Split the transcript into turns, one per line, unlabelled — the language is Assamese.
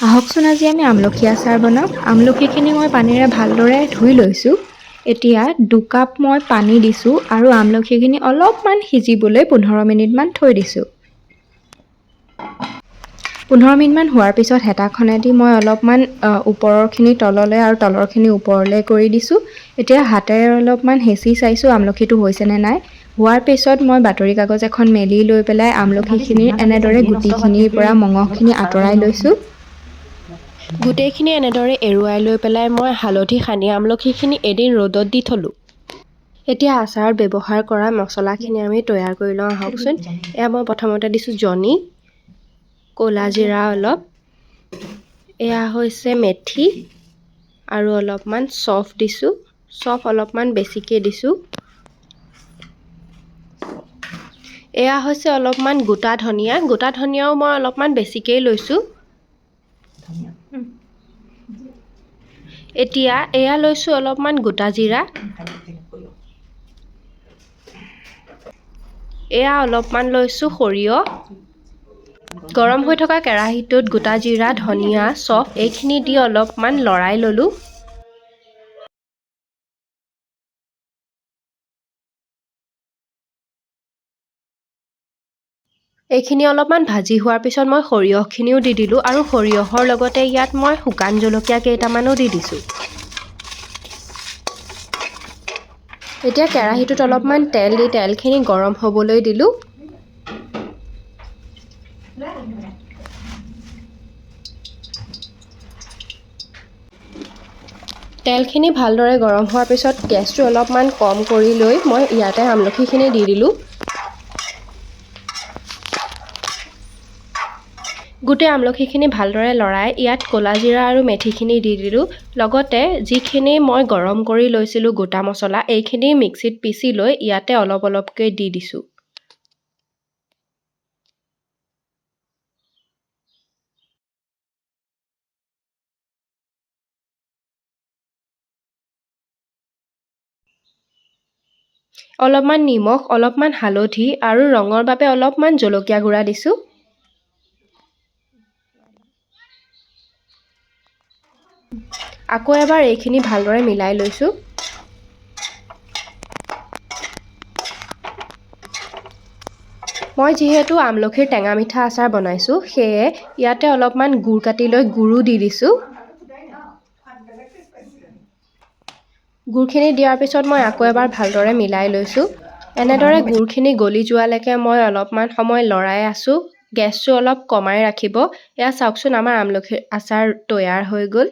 আহকচোন আজি আমি আমলখি আচাৰ বনাম। আমলখিখিনি মই পানীৰে ভালদৰে ধুই লৈছোঁ। এতিয়া 2 কাপ মই পানী দিছোঁ আৰু আমলখিখিনি অলপমান সিজিবলৈ 15 মিনিটমান থৈ দিছোঁ। 15 মিনিটমান হোৱাৰ পিছত হেতাখনেদি মই অলপমান ওপৰৰখিনি তললৈ আৰু তলৰখিনি ওপৰলৈ কৰি দিছোঁ। এতিয়া হাতেৰে অলপমান হেঁচি চাইছোঁ আমলখিটো হৈছে নে নাই। হোৱাৰ পিছত মই বাতৰি কাগজ এখন মেলি লৈ পেলাই আমলখিখিনিৰ এনেদৰে গুটিখিনিৰ পৰা মঙহখিনি আঁতৰাই লৈছোঁ।
গোটেইখিনি এনেদৰে এৰুৱাই লৈ পেলাই মই হালধি সানি আমলখিখিনি এদিন ৰ'দত দি থলোঁ। এতিয়া আচাৰত ব্যৱহাৰ কৰা মছলাখিনি আমি তৈয়াৰ কৰি লওঁ আহকচোন। এয়া মই প্ৰথমতে দিছোঁ জনি, ক'লা জিৰা অলপ, এয়া হৈছে মেথি আৰু অলপমান চফ দিছোঁ। চফ অলপমান বেছিকৈ দিছোঁ। এয়া হৈছে অলপমান গোটা ধনিয়া। গোটা ধনিয়াও মই অলপমান বেছিকৈ লৈছোঁ। এতিয়া এয়া লৈছোঁ অলপমান গোটা জিৰা, এয়া অলপমান লৈছোঁ সৰিয়হ। গৰম হৈ থকা কেৰাহীটোত গোটা জিৰা, ধনিয়া, চফ এইখিনি দি অলপমান লৰাই ল'লোঁ। এইখিনি অলপমান ভাজি হোৱাৰ পিছত মই সৰিয়হখিনিও দি দিলোঁ আৰু সৰিয়হৰ লগতে ইয়াত মই শুকান জলকীয়া কেইটামানো দি দিছোঁ। এতিয়া কেৰাহীটোত অলপমান তেল দি তেলখিনি গৰম হ'বলৈ দিলোঁ। তেলখিনি ভালদৰে গৰম হোৱাৰ পিছত গেছটো অলপমান কম কৰি লৈ মই ইয়াতে আমলখিখিনি দি দিলোঁ। গোটেই আমলখিখিনি ভালদৰে লৰাই ইয়াত ক'লা জিৰা আৰু মেথিখিনি দি দিলোঁ। লগতে যিখিনি মই গৰম কৰি লৈছিলোঁ গোটা মছলা এইখিনি মিক্সিত পিচি লৈ ইয়াতে অলপ অলপকৈ দি দিছোঁ। অলপমান নিমখ, অলপমান হালধি আৰু ৰঙৰ বাবে অলপমান জলকীয়া গুড়া দিছোঁ। আকৌ এবাৰ এইখিনি ভালদৰে মিলাই লৈছোঁ। মই যিহেতু আমলখিৰ টেঙা মিঠা আচাৰ বনাইছোঁ, সেয়ে ইয়াতে অলপমান গুড় কাটি লৈ গুড়ো দি দিছোঁ। গুড়খিনি দিয়াৰ পিছত মই আকৌ এবাৰ ভালদৰে মিলাই লৈছোঁ। এনেদৰে গুড়খিনি গলি যোৱালৈকে মই অলপমান সময় লৰাই আছোঁ। গেছটো অলপ কমাই ৰাখিব। এয়া চাওকচোন আমাৰ আমলখিৰ আচাৰ তৈয়াৰ হৈ গ'ল।